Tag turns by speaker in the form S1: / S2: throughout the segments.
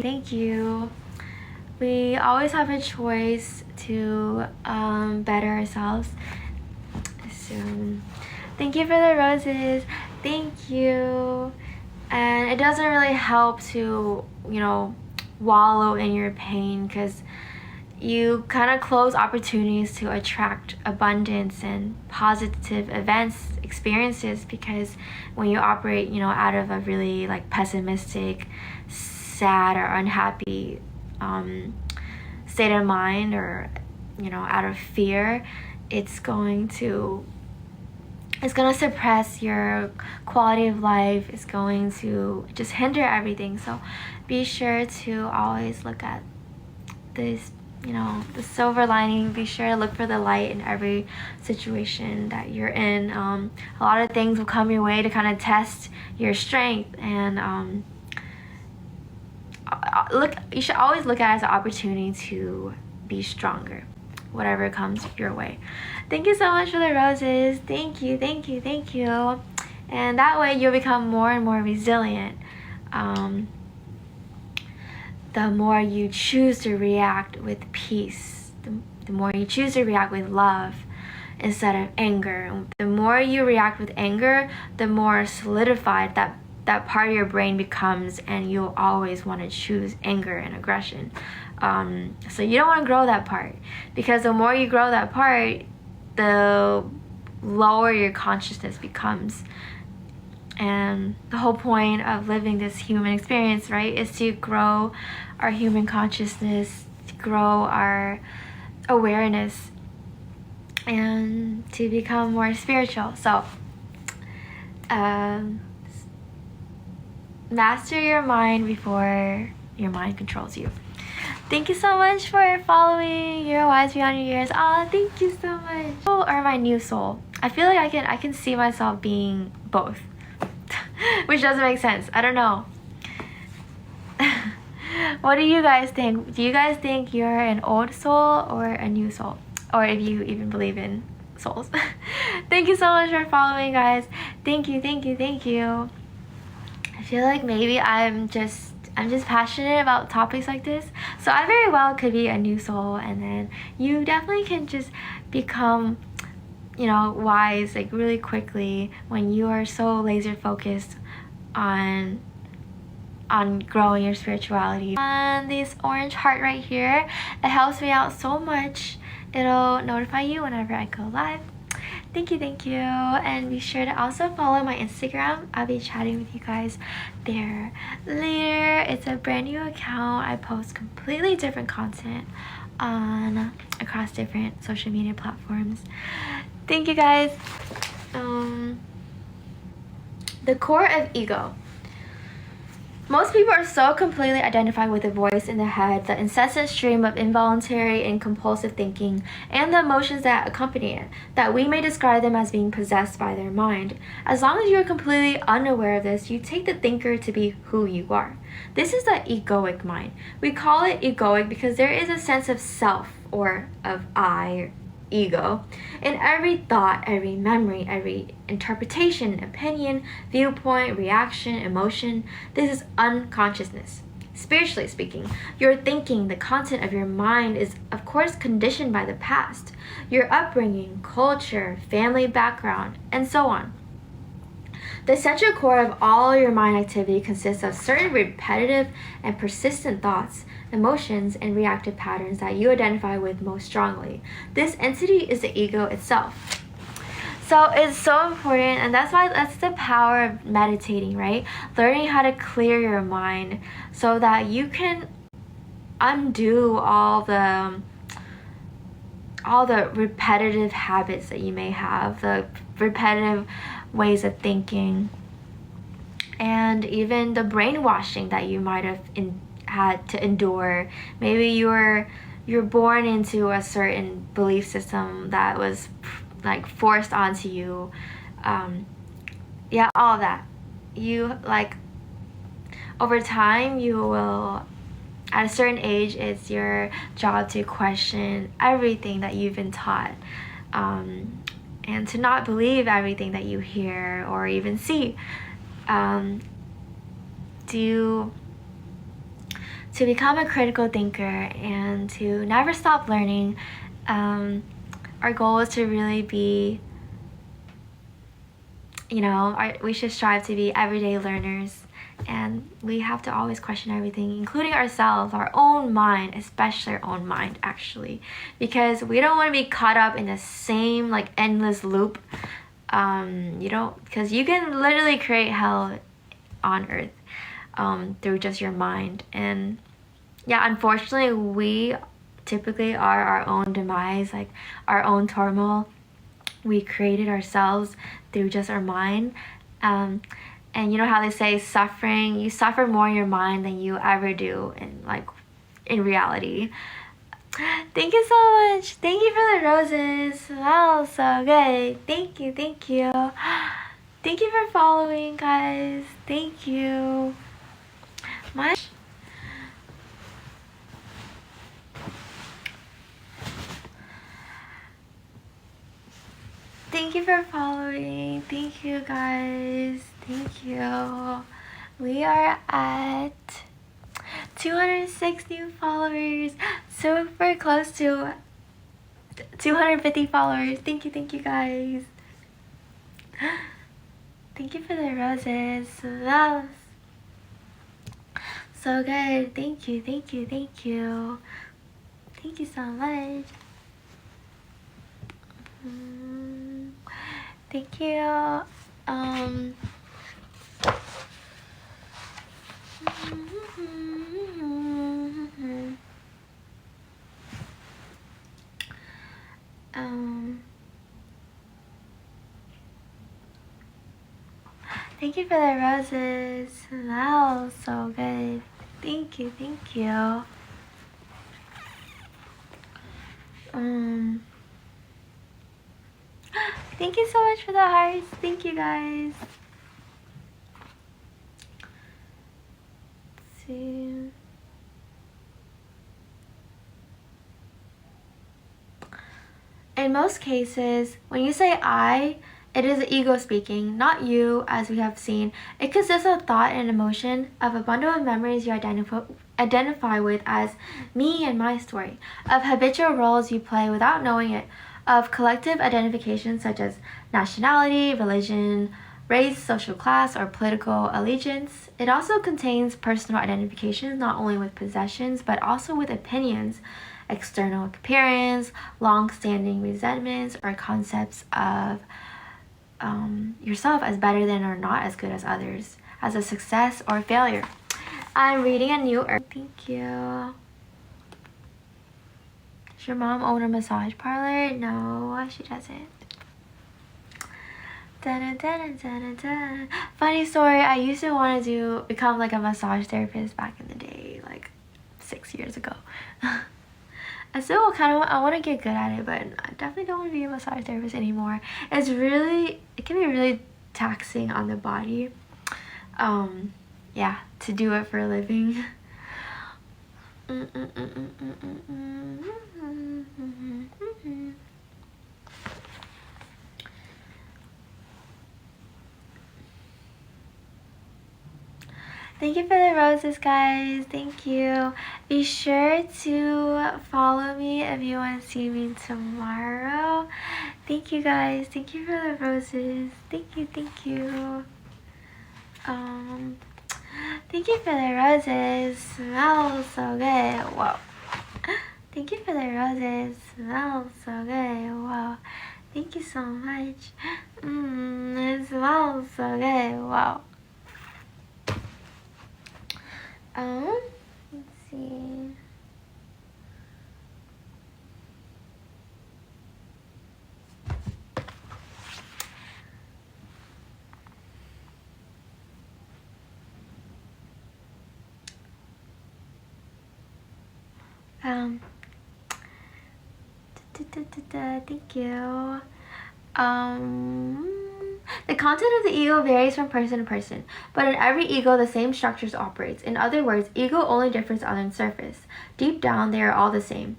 S1: Thank you. We always have a choice to better ourselves. So thank you for the roses. Thank you. And it doesn't really help to, wallow in your pain, because you kind of close opportunities to attract abundance and positive events, experiences, because when you operate, out of a really pessimistic, sad, or unhappy state of mind, or out of fear, it's going to suppress your quality of life. It's going to just hinder everything. So be sure to always look at this, the silver lining. Be sure to look for the light in every situation that you're in. A lot of things will come your way to kind of test your strength, and you should always look at it as an opportunity to be stronger, whatever comes your way. Thank you so much for the roses. Thank you. And that way you'll become more and more resilient. The more you choose to react with peace, the more you choose to react with love instead of anger. The more you react with anger, the more solidified that part of your brain becomes, and you'll always want to choose anger and aggression. So you don't want to grow that part, because the more you grow that part, the lower your consciousness becomes. And the whole point of living this human experience, right, is to grow our human consciousness, to grow our awareness, and to become more spiritual. So master your mind before your mind controls you. Thank you so much for following. You're wise beyond your years. Thank you so much. Or my new soul. I feel like I can see myself being both. Which doesn't make sense. I don't know. What do you guys think? Do you guys think you're an old soul or a new soul? Or if you even believe in souls. Thank you so much for following, guys. Thank you. I feel like maybe I'm just passionate about topics like this. So I very well could be a new soul, and then you definitely can just become, wise really quickly when you are so laser focused on growing your spirituality. And this orange heart right here, it helps me out so much. It'll notify you whenever I go live. Thank you. And be sure to also follow my Instagram. I'll be chatting with you guys there later. It's a brand new account. I post completely different content across different social media platforms. Thank you, guys. The core of ego. Most people are so completely identified with the voice in their head, the incessant stream of involuntary and compulsive thinking, and the emotions that accompany it, that we may describe them as being possessed by their mind. As long as you are completely unaware of this, you take the thinker to be who you are. This is the egoic mind. We call it egoic because there is a sense of self, or of I, or ego, in every thought, every memory, every interpretation, opinion, viewpoint, reaction, emotion. This is unconsciousness. Spiritually speaking, your thinking, the content of your mind, is of course conditioned by the past, your upbringing, culture, family background, and so on. The central core of all your mind activity consists of certain repetitive and persistent thoughts, emotions, and reactive patterns that you identify with most strongly. This entity is the ego itself. So it's so important, and that's the power of meditating, right? Learning how to clear your mind so that you can undo all the repetitive habits that you may have, the repetitive ways of thinking, and even the brainwashing that you might have had to endure. Maybe you're born into a certain belief system that was forced onto you. All of that. You over time, you will, at a certain age, it's your job to question everything that you've been taught, and to not believe everything that you hear or even to become a critical thinker and to never stop learning. Our goal is to really be, we should strive to be everyday learners, and we have to always question everything, including ourselves, our own mind, especially our own mind, actually, because we don't want to be caught up in the same endless loop. Because you can literally create hell on earth through just your mind. And yeah, unfortunately, we typically are our own demise, our own turmoil. We created ourselves through just our mind. And you know how they say you suffer more in your mind than you ever do in reality. Thank you so much. Thank you for the roses. Wow, so good. Thank you. Thank you for following, guys. Thank you. Thank you for following. Thank you, guys. Thank you. We are at 206 new followers. Super close to 250 followers. Thank you, guys. Thank you for the roses. Wow. So good. Thank you. Thank you so much. Thank you. Thank you for the roses. Wow, so good. Thank you. Thank you so much for the hearts. Thank you, guys. Let's see. In most cases, when you say I, it is the ego speaking, not you, as we have seen. It consists of thought and emotion, of a bundle of memories you identify with as me and my story, of habitual roles you play without knowing it, of collective identifications such as nationality, religion, race, social class, or political allegiance. It also contains personal identifications not only with possessions but also with opinions, external appearance, long-standing resentments, or concepts of yourself as better than or not as good as others, as a success or failure. I'm reading a new Thank you. Does your mom own a massage parlor? No, she doesn't. Funny story, I used to want to become a massage therapist back in the day, 6 years ago. I still I want to get good at it, but I definitely don't want to be a massage therapist anymore. It can be really taxing on the body. Yeah, to do it for a living. Thank you for the roses, guys. Thank you. Be sure to follow me if you want to see me tomorrow. Thank you, guys. Thank you for the roses. Thank you. Thank you for the roses. Smells so good. Whoa. Thank you for the roses. Smells so good. Wow. Thank you so much. It smells so good. Wow. Let's see. Thank you. The content of the ego varies from person to person, but in every ego the same structures operates. In other words, ego only differs on the surface. Deep down, they are all the same.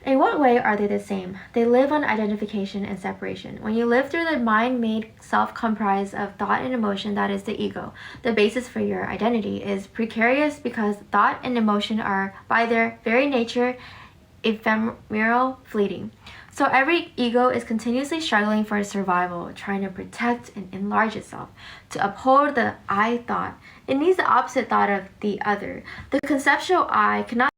S1: In what way are they the same? They live on identification and separation. When you live through the mind-made self comprised of thought and emotion, that is the ego, the basis for your identity is precarious because thought and emotion are, by their very nature, ephemeral, fleeting. So every ego is continuously struggling for survival, trying to protect and enlarge itself, to uphold the I thought. It needs the opposite thought of the other. The conceptual I cannot